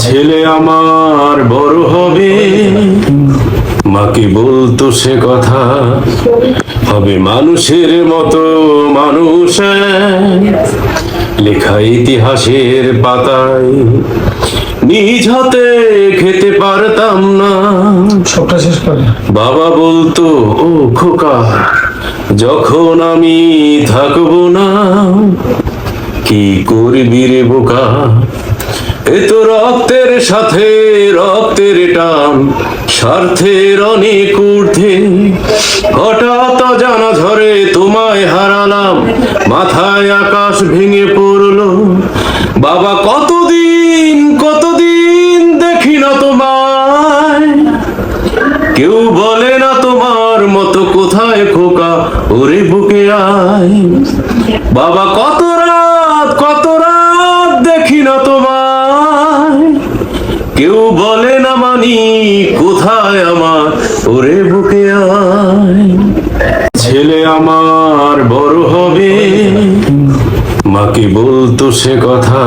ছেলে আমার বড় হবে, মাকে বলতো সে কথা, হবে মানুষের মতো মানুষ, লেখা ইতিহাসের পাতায় নিজ হাতে খেতে পারতাম না। সবটা শেষ করে বাবা বলতো, ও খোকা, যখন আমি থাকবো না, কি করবি রে বোকা, এ তো রক্তের সাথে রক্তের টান, স্বার্থের অনেক ঊর্ধ্বে, হঠাৎ জানা ঝরে তোমায় হারালাম, মাথায় আকাশ ভেঙে পড়লো। বাবা কতদিন কতদিন দেখি না তোমায়, কেউ বলে না তোমার মতো কোথায় খোকা, ওরে বুকে আয়। বাবা কত রাত দেখি না তোমায়, কেউ বলে না মানি কোথায় আমার, ওরে বুকে আয়। ছেলে আমার বড় হবে, মাকে বলতো সে কথা।